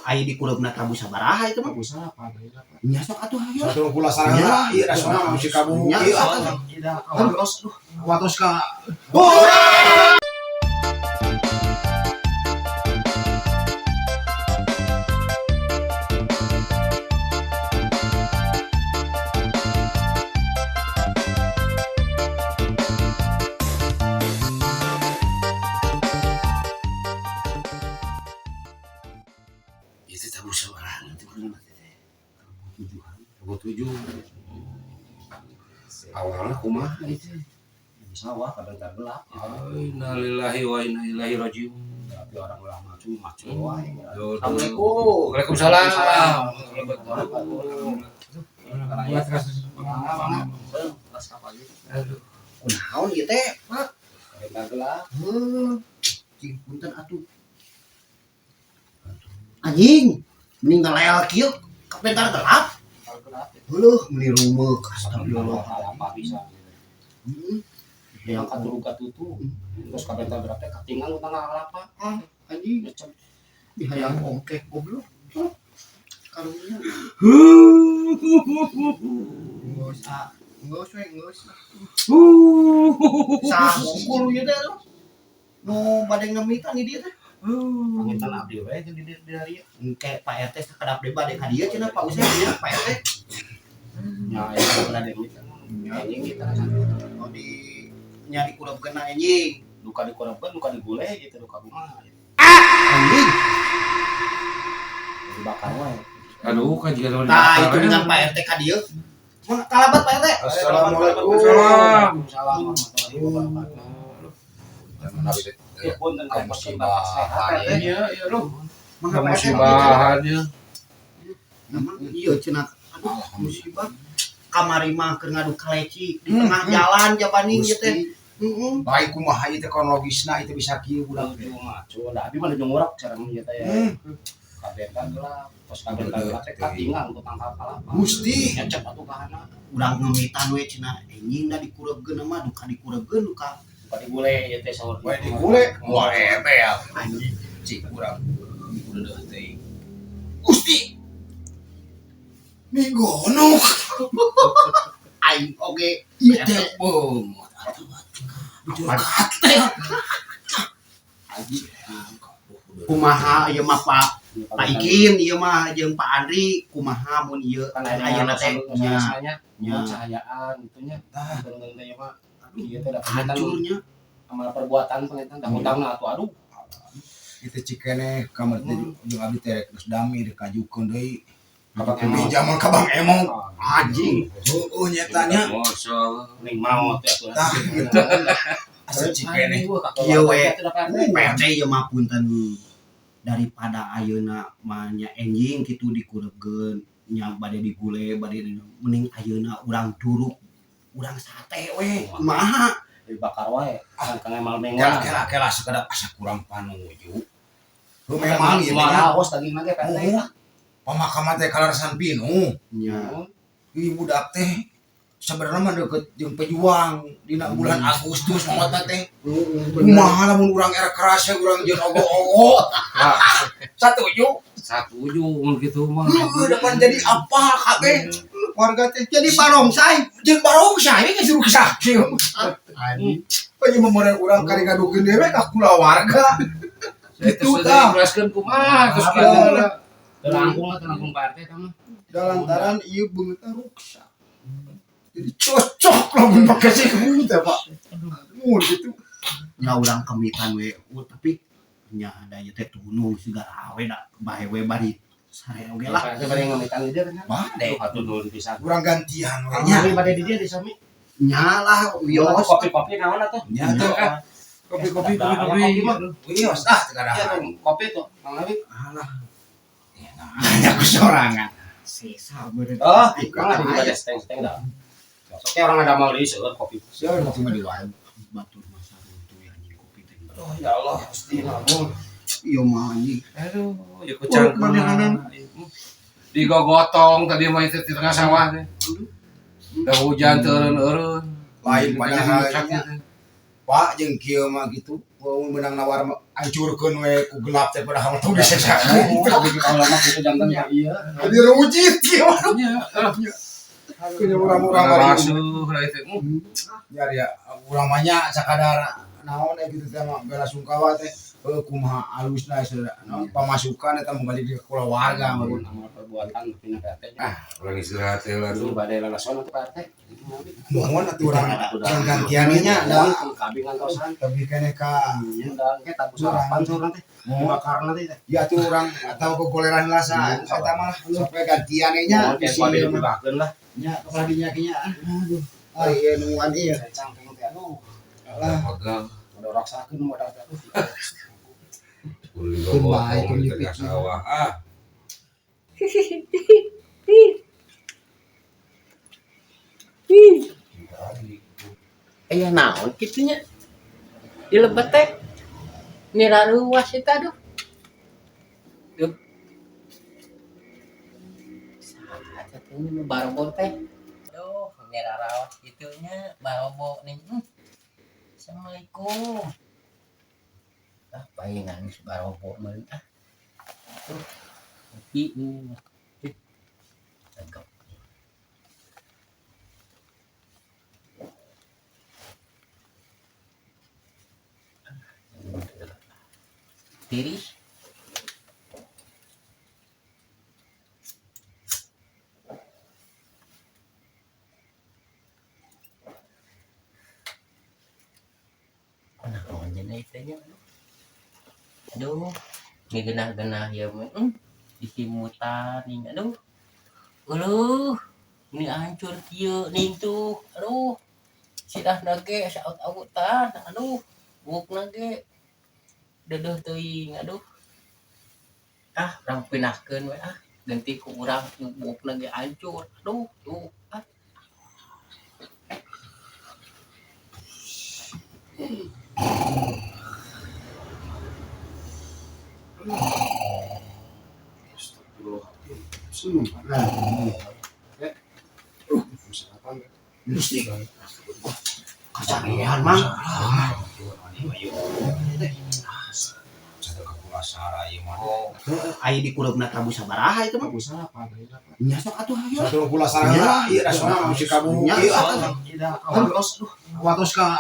Aya di kurebna Prabu sabaraha itu mah. Prabu apa? Nya sok atuh hayu. Satu pula sarangna ieu nasional musik kamu. Nya Ieu awas. watos ka. Itu tabu sabaraha nanti kurebna teh. Kamu tujuh. Awalnya kumaha itu? Sawah kadang gelap. Innalillahi wa inna ilaihi rajiun. Tapi orang ulama cuma wae. Assalamualaikum. Waalaikumsalam. Kunaon ieu teh, Pak? Kadang gelap. Cing punten atuh. Anjing, meninggal aya kieu kapentar gelap. Heuh, meni rumeuk astagfirullah. Apa bisa yang katuruga tutu terus kabentar berapa katingal utang apa Anjing, dihayang ongkek goblok. Karunya. Nggak usah. Sah ngukul ieu teh lo. Nu bade ngemitan di dieu teh. pangitan abdi we di dari Engke Pak RT sakadap deui bade ka dieu cenah Pak Usep nya Pak RT. ya yang pernah demit anjing kita Oh di nya dikurepkeun anjing. luka dikurapkan luka diguleh gitu luka rumah Anjing. dibakar wae Aduh, kajian Tah itu dengan Pak RT ka dieu. Mang kalabat Pak RT. Assalamualaikum. Waalaikumsalam warahmatullahi wabarakatuh Jangan habis ya pun tentang perkembangan sehat ya Iya, iya loh. Mangga Pak RT. Musibahannya. Emang iya cenah. Aduh musibah. Kamari mah keur ngadu kaleci di tengah jalan jabaning ieu teh. Heeh. Baik kumaha ieu teh kronologisna itu bisa kieu budak udah mah coba abi mah jongrak cara ieu teh ya kabentar gelap pas kabentar gelap teh katingal untuk tangkal kalapa Gusti. nyecep atuh kahana Urang ngemitan we cenah anjing da dikurebkeun mah duka dikurebkeun duka bukan diguleh ieu teh saur Bae digule, moal embel. anjing. Cik urang udah teh. Gusti. Migonok. Aing oge Ieu teh bom. kumaha ieu mah Pak Ikin ieu mah jeung Pak Andri kumaha mun ieu kan ada ayeuna teh nya nya nya cahayaan itunya bener teh mah ieu teh da pengetan hancurnya amal perbuatan pengetan da hutangna atuh aduh Kita cikene kamar teh jeung abdi teh geus dami dikajukeun deui. Abang Apa Emong. pinjaman ka Bang Emong. anjing. Heueuh nya tanya. masyaallah ning mau teh atuh Tah asa cikene. Ieu we PT ieu mah punten daripada ayeuna mah nya enjing kitu dikurebkeun nya bade digule bade mending ayeuna urang duruk urang sate we kumaha dibakar wae kang emal mengan Kela sekedap asa kurang panuju. Lu memang ieu mah nya haus daging lagi kan pemakaman teh kalarasan pinu. nya Ieu budak teh sebenarnya mah deket jeung pejuang dina bulan Agustus mangota teh. Kumaha lamun urang era kerasnya urang jeung ogo-ogo. Satuju. satuju mun kitu mah Depan jadi apa kabeh warga teh jadi barongsai jeung barongsai geus suruh saksi. anjing Panjang memeran urang kali ngadukeun dewe ka kulawarga. itu tah. jelaskeun kumaha terus kieu terangkung Pak RT mah Dalantaran ieu beungeutna ruksa. Jadi cocok lamun pake sih teh Pak. Mun gitu. nya urang kemitan we tapi nya ada ieu teh tunung sigara we da bae we bari sare oge lah Pak RT bari ngamitan di dieu kan Bade. atuh nuhun pisan Urang gantian we Nya. nya. bade di dieu di sami nya lah wios kopi-kopi naon atuh Nya teh kopi mah wios ah teu iya kada. tuh kopi tuh Mang Nabi alah Hanya kesorangan. sesa bener oh Mang Nabi juga ada steng-steng dah oke orang ada mau di seueur kopi Siapa yang cuma di warung? batur masa runtuh ya anjing kopi teh oh ya Allah Gusti namun iya mah anjing aduh ya Urut manehna. digogotong tadi mah itu di tengah sawah teh udah hujan teureun-eureun Lain padahal Pak jeung kieu mah gitu menang nawar hancurkeun we ku gelap teh padahal teu disiksa. Tapi kalau lama itu jantan ya iya. Jadi rujit kieu. Kini urang-urang bari Masuk lah itu. nyari ya urang mah nya sakadar naon gitu teh mah bela sungkawa teh kumaha alusna naon pamasukan eta menggali di keluarga mah. Amal perbuatan pindah RT. Orang istirahat ya lah Dulu tuh. badai lalason atau RT. Mohon atuh urang gantiannya nya da Kabingan tosan. tapi kene ka Undang kita ku sarapan sur nanti. Dibakar nanti teh. ya tuh urang atau kegoleran lasa eta mah sampai gantiannya nya Kayak pada dibakar lah. nya kepala dinyakinya aduh iya nungguan iya Cangkeng teh anu. lah Pegang. Udah raksakeun modal teh. Kulit Kun bawa baik, kun di dipikir. tengah sawah. Ah, Aya naon kitunya di lebet teh nira ruas eta aduh duh saha teh nu barobo teh aduh nira rawas kitunya barobo nih Assalamualaikum palingan barobo mah tuh kopi cakep tiris nah nya itanya aduh ini genah-genah ya mah disimutan nih aduh ini hancur kieu ning tuh aduh sidah nage saut-autan aduh buk nage dedeh teuing aduh urang pinahkeun we ganti ku urang buk nage hancur aduh tuh Kacarean mah. sadar ka sara ieu mah. Aya di kurebna Prabu sabaraha itu mah. Nya sok atuh hayu. satu kula sareng ieu nasional musik kabung Nya ieu sok atuh. watos ka